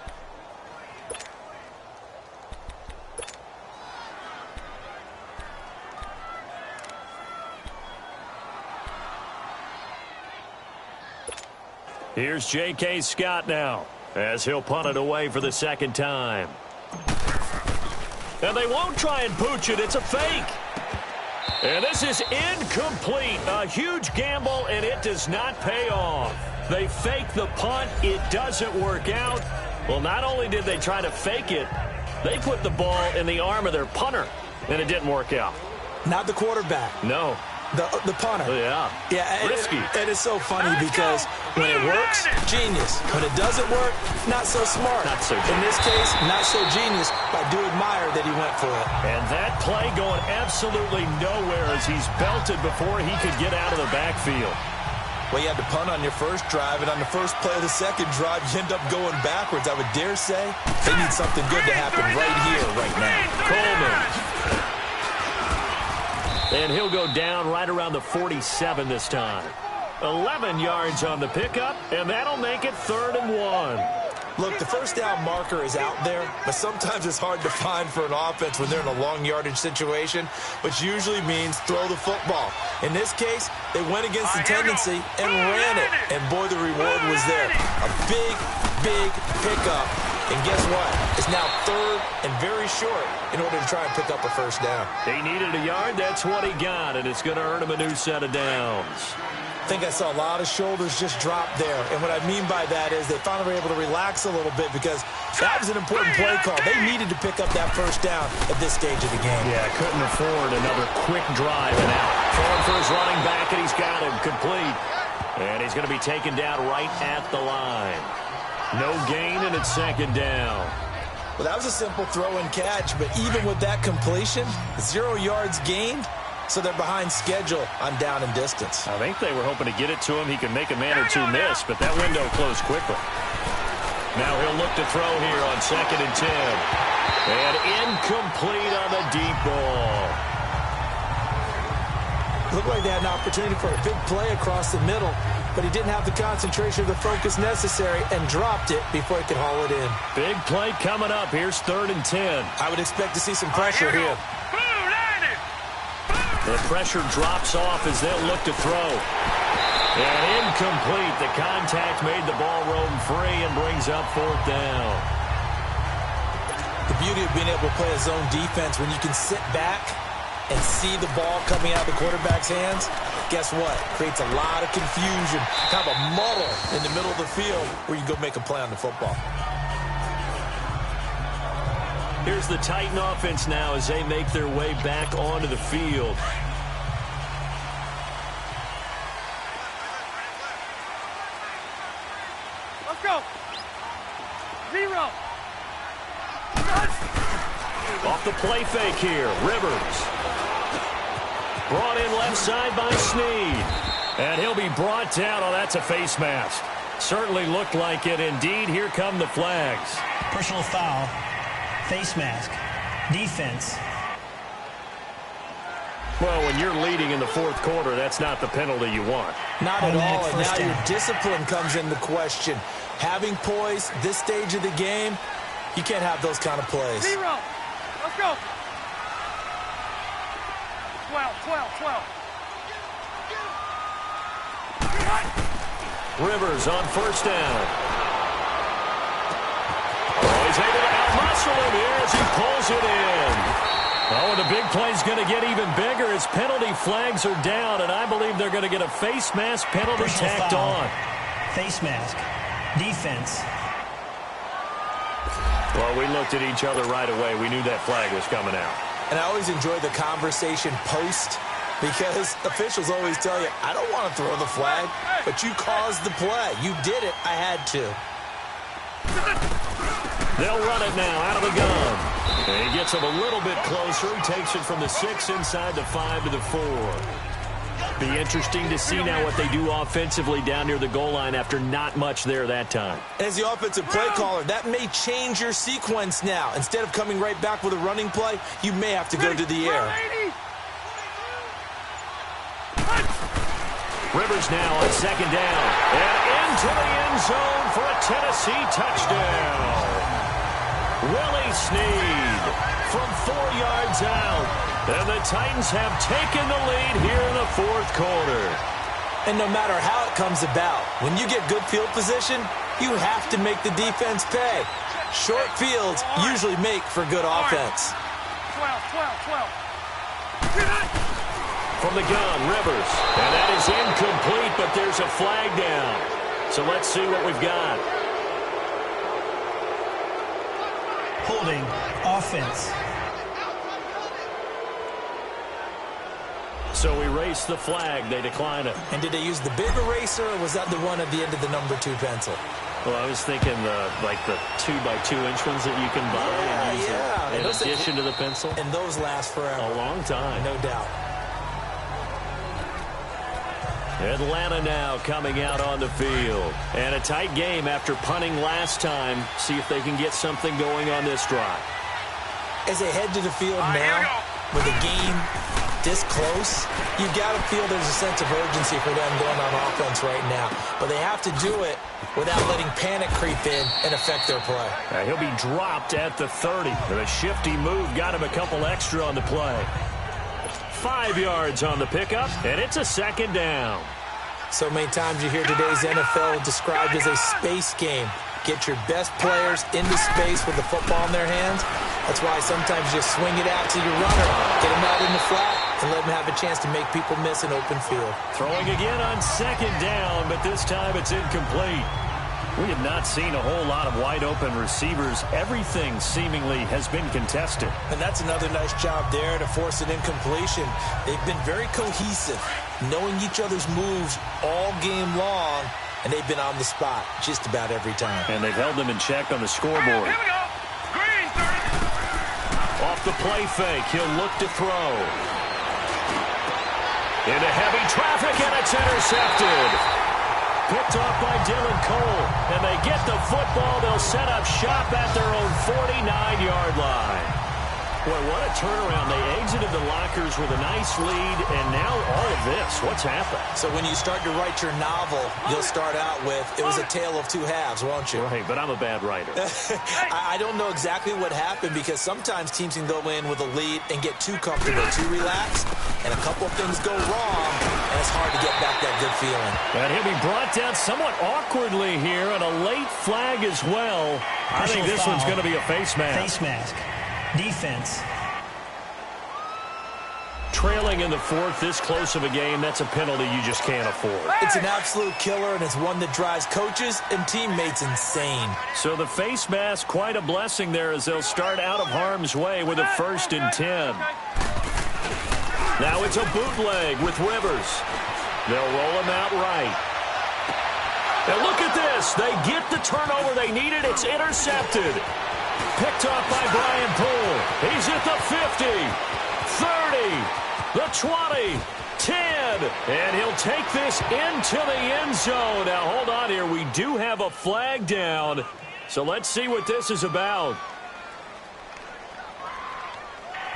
Here's J.K. Scott now as he'll punt it away for the second time. And they won't try and pooch it. It's a fake. And this is incomplete. A huge gamble, and it does not pay off. They fake the punt. It doesn't work out. Well, not only did they try to fake it, they put the ball in the arm of their punter, and it didn't work out. Not the quarterback. No. The punter. Yeah. Risky. It is so funny because when it works, genius. When it doesn't work, not so smart. Not so genius. In this case, not so genius. I do admire that he went for it. And that play going absolutely nowhere as he's belted before he could get out of the backfield. Well, you had to punt on your first drive, and on the first play of the second drive, you end up going backwards. I would dare say they need something good to happen right here, right now. Coleman. And he'll go down right around the 47 this time. 11 yards on the pickup, and that'll make it 3rd and 1. Look, the first down marker is out there, but sometimes it's hard to find for an offense when they're in a long yardage situation, which usually means throw the football. In this case, they went against the tendency and ran it, and boy, the reward was there. A big, big pickup, and guess what? It's now 3rd and very short in order to try and pick up a first down. He needed a yard. That's what he got, and it's going to earn him a new set of downs. I think I saw a lot of shoulders just drop there. And what I mean by that is they finally were able to relax a little bit because that was an important play call. They needed to pick up that first down at this stage of the game. Yeah, couldn't afford another quick drive and out. Throwing for his running back, and he's got him complete. And he's going to be taken down right at the line. No gain, and it's 2nd down. Well, that was a simple throw and catch, but even with that completion, 0 yards gained. So they're behind schedule on down and distance. I think they were hoping to get it to him. He could make a man or two miss, but that window closed quickly. Now he'll look to throw here on 2nd and 10. And incomplete on the deep ball. Looked like they had an opportunity for a big play across the middle, but he didn't have the concentration or the focus necessary and dropped it before he could haul it in. Big play coming up. Here's 3rd and 10. I would expect to see some pressure here. The pressure drops off as they'll look to throw. And incomplete. The contact made the ball roam free and brings up 4th down. The beauty of being able to play a zone defense when you can sit back and see the ball coming out of the quarterback's hands, guess what? Creates a lot of confusion, kind of a muddle in the middle of the field where you go make a play on the football. Here's the Titan offense now as they make their way back onto the field. Let's go. 0. Off the play fake here, Rivers. Brought in left side by Snead. And he'll be brought down. Oh, that's a face mask. Certainly looked like it. Indeed, here come the flags. Personal foul. Face mask. Defense. Well, when you're leading in the 4th quarter, that's not the penalty you want. Not at all, and now down. your discipline comes into question. Having poise this stage of the game, you can't have those kind of plays. 0. Let's go. 12. Rivers on 1st down. Oh, he's able to out-muscle him here as he pulls it in. Oh, and the big play's going to get even bigger as penalty flags are down, and I believe they're going to get a face mask penalty Personal tacked foul. on. Face mask. Defense. Well, we looked at each other right away. We knew that flag was coming out. And I always enjoy the conversation post because officials always tell you, I don't want to throw the flag, but you caused the play. You did it. I had to. They'll run it now out of the gun. And he gets him a little bit closer. He takes it from the 6 inside the 5 to the 4. Be interesting to see now what they do offensively down near the goal line after not much there that time. As the offensive play caller, that may change your sequence now. Instead of coming right back with a running play, you may have to go to the air. Rivers now on 2nd down. And into the end zone for a Tennessee touchdown. Willie Snead from 4 yards out. And the Titans have taken the lead here in the 4th quarter. And no matter how it comes about, when you get good field position, you have to make the defense pay. Short fields usually make for good offense. 12. From the gun, Rivers. And that is incomplete, but there's a flag down. So let's see what we've got. Holding. Offense. So we race the flag. They decline it. And did they use the big eraser, or was that the one at the end of the number 2 pencil? Well, I was thinking the 2x2-inch ones that you can buy and use in addition to the pencil. And those last forever. A long time. No doubt. Atlanta now coming out on the field. And a tight game after punting last time. See if they can get something going on this drive. As they head to the field now, with the game this close, you got to feel there's a sense of urgency for them going on offense right now. But they have to do it without letting panic creep in and affect their play. He'll be dropped at the 30. The shifty move got him a couple extra on the play. 5 yards on the pickup, and it's a 2nd down. So many times you hear today's NFL described as a space game. Get your best players into space with the football in their hands. That's why sometimes you swing it out to your runner, get him out in the flat, and let him have a chance to make people miss an open field. Throwing again on 2nd down, but this time it's incomplete. We have not seen a whole lot of wide-open receivers. Everything seemingly has been contested. And that's another nice job there to force an incompletion. They've been very cohesive, knowing each other's moves all game long, and they've been on the spot just about every time. And they've held them in check on the scoreboard. Here we go. Green 30. Off the play fake, he'll look to throw. Into heavy traffic, and it's intercepted. Picked off by Dylan Cole, and they get the football. They'll set up shop at their own 49-yard line. Boy, what a turnaround. They exited the lockers with a nice lead, and now all of this. What's happened? So when you start to write your novel, you'll start out with, it was a tale of two halves, won't you? Right, but I'm a bad writer. I don't know exactly what happened because sometimes teams can go in with a lead and get too comfortable, too relaxed, and a couple of things go wrong, and it's hard to get back that good feeling. And he'll be brought down somewhat awkwardly here, and a late flag as well. I think this one's going to be a face mask. Face mask. Defense. Trailing in the fourth, this close of a game, that's a penalty you just can't afford. It's an absolute killer, and it's one that drives coaches and teammates insane. So the face mask, quite a blessing there as they'll start out of harm's way with a 1st and 10. Now it's a bootleg with Rivers. They'll roll him out right. And look at this. They get the turnover they needed. It's intercepted. Picked off by Brian Poole. He's at the 50, 30, the 20, 10. And he'll take this into the end zone. Now, hold on here. We do have a flag down. So let's see what this is about.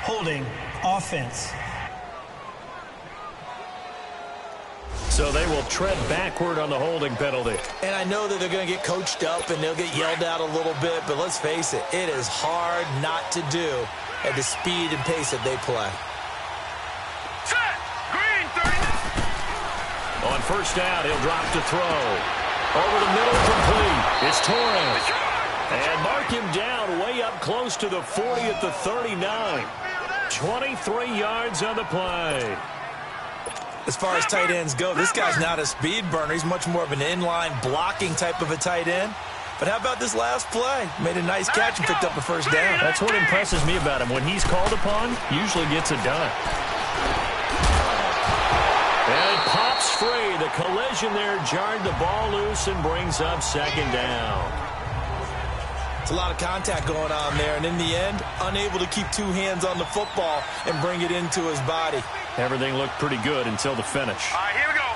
Holding. Offense. So they will tread backward on the holding penalty. And I know that they're going to get coached up and they'll get yelled at a little bit, but let's face it, it is hard not to do at the speed and pace that they play. Set. Green, 39. On 1st down, he'll drop to throw. Over the middle, complete. It's Torres. And mark him down way up close to the 40 at the 39. 23 yards on the play. As far as tight ends go, this guy's not a speed burner. He's much more of an inline blocking type of a tight end. But how about this last play? Made a nice catch and picked up a 1st down. That's what impresses me about him. When he's called upon, usually gets it done. And it pops free. The collision there jarred the ball loose and brings up 2nd down. It's a lot of contact going on there, and in the end, unable to keep 2 hands on the football and bring it into his body. Everything looked pretty good until the finish. All right, here we go.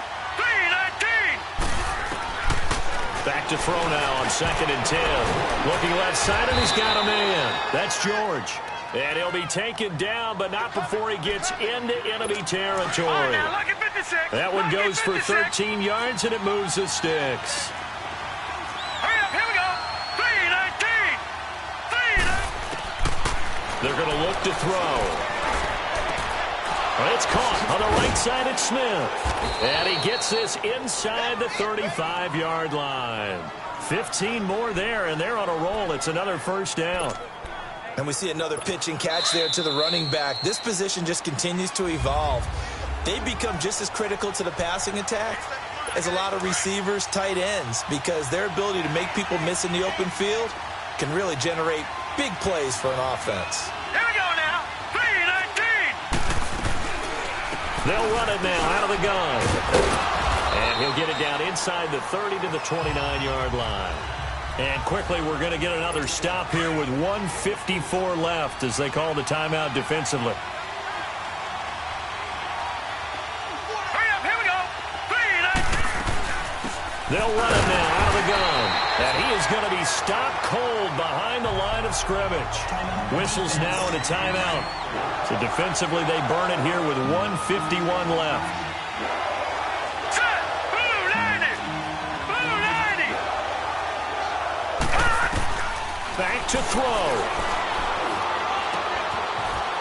3-19. Back to throw now on 2nd and 10. Looking left side, and he's got a man. That's George. And he'll be taken down, but not before he gets into enemy territory. All right, now, look at 56. That one goes for 13 yards, and it moves the sticks. Hurry up, here we go. 3-19. 3-19. They're going to look to throw. It's caught on the right side at Smith. And he gets this inside the 35-yard line. 15 more there, and they're on a roll. It's another 1st down. And we see another pitch and catch there to the running back. This position just continues to evolve. They become just as critical to the passing attack as a lot of receivers, tight ends, because their ability to make people miss in the open field can really generate big plays for an offense. Here we go now. 3-19. They'll run it now out of the gun. And he'll get it down inside the 30 to the 29-yard line. And quickly, we're going to get another stop here with 1:54 left as they call the timeout defensively. Hurry up, here we go. 3-19. They'll run it now out of the gun. And he is going to be stopped cold behind the line of scrimmage. Whistles now and a timeout. So defensively, they burn it here with 1:51 left. Set. Blue 90. Blue 90. Back to throw.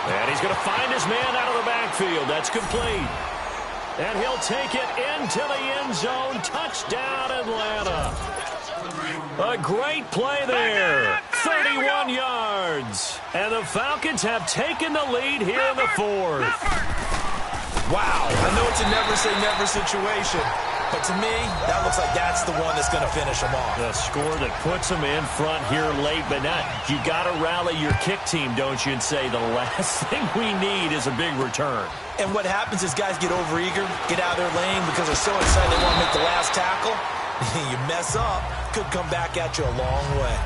And he's going to find his man out of the backfield. That's complete. And he'll take it into the end zone. Touchdown, Atlanta. A great play there. 31 yards. And the Falcons have taken the lead here in the 4th. Wow, I know it's a never-say-never situation, but to me, that looks like that's the one that's going to finish them off. The score that puts them in front here late, but not. You got to rally your kick team, don't you, and say the last thing we need is a big return. And what happens is guys get overeager, get out of their lane because they're so excited they want to make the last tackle. You mess up, could come back at you a long way.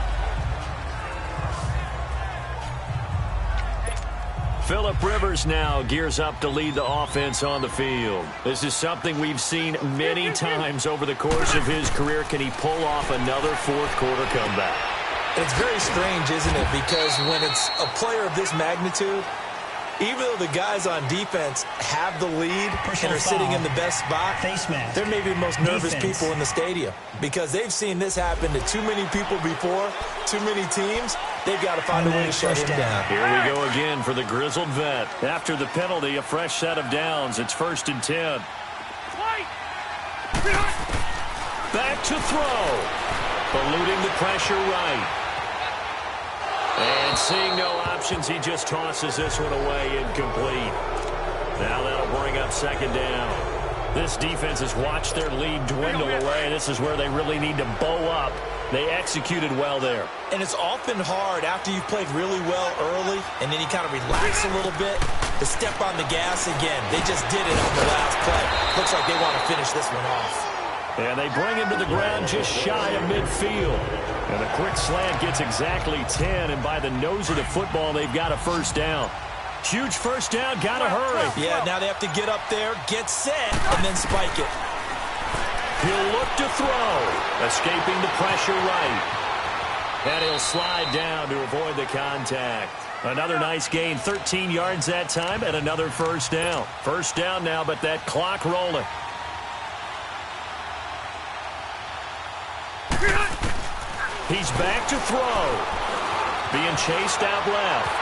Phillip Rivers now gears up to lead the offense on the field. This is something we've seen many times over the course of his career. Can he pull off another 4th quarter comeback? It's very strange, isn't it? Because when it's a player of this magnitude, even though the guys on defense have the lead and are sitting in the best spot, they're maybe the most nervous people in the stadium because they've seen this happen to too many people before, too many teams. They've got to find a way to shut him down. Here we go again for the grizzled vet. After the penalty, a fresh set of downs. It's 1st and 10. Back to throw. Eluding the pressure right. And seeing no options, he just tosses this one away incomplete. Now that'll bring up 2nd down. This defense has watched their lead dwindle away. This is where they really need to bow up. They executed well there. And it's often hard after you've played really well early and then you kind of relax a little bit to step on the gas again. They just did it on the last play. Looks like they want to finish this one off. And they bring him to the ground just shy of midfield. And a quick slant gets exactly 10, and by the nose of the football, they've got a 1st down. Huge 1st down, got to hurry. Yeah, now they have to get up there, get set, and then spike it. He'll look to throw, escaping the pressure right. And he'll slide down to avoid the contact. Another nice gain, 13 yards that time, and another 1st down. 1st down now, but that clock rolling. He's back to throw. Being chased out left.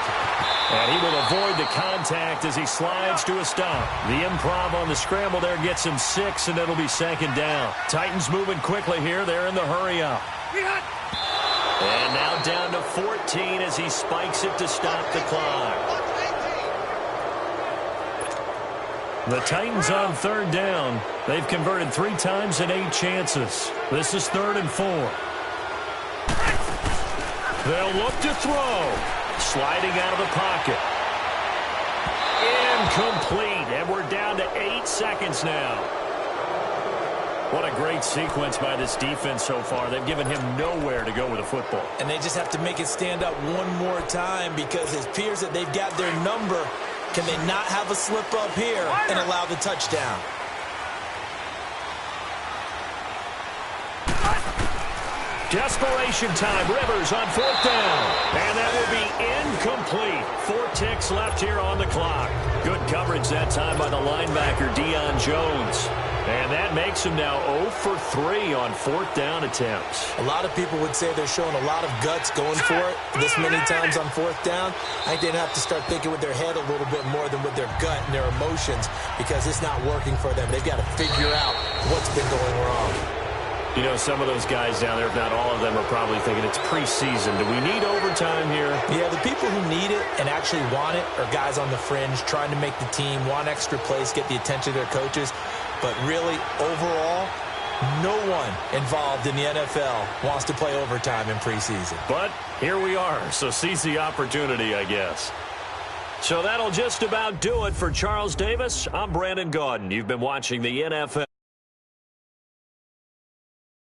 And he will avoid the contact as he slides to a stop. The improv on the scramble there gets him 6, and it'll be 2nd down. Titans moving quickly here. They're in the hurry up. And now down to 14 as he spikes it to stop the clock. The Titans on 3rd down. They've converted 3 times in 8 chances. This is 3rd and 4. They'll look to throw. Sliding out of the pocket. Incomplete. And we're down to 8 seconds now. What a great sequence by this defense so far. They've given him nowhere to go with the football. And they just have to make it stand up one more time because it appears that they've got their number. Can they not have a slip up here and allow the touchdown? Desperation time. Rivers on 4th down. And that will be incomplete. 4 ticks left here on the clock. Good coverage that time by the linebacker, Deion Jones. And that makes him now 0 for 3 on 4th down attempts. A lot of people would say they're showing a lot of guts going for it this many times on 4th down. I think they'd have to start thinking with their head a little bit more than with their gut and their emotions because it's not working for them. They've got to figure out what's been going wrong. You know, some of those guys down there, if not all of them, are probably thinking it's preseason. Do we need overtime here? Yeah, the people who need it and actually want it are guys on the fringe trying to make the team, want extra plays, get the attention of their coaches. But really, overall, no one involved in the NFL wants to play overtime in preseason. But here we are, so seize the opportunity, I guess. So that'll just about do it for Charles Davis. I'm Brandon Gaudin. You've been watching the NFL.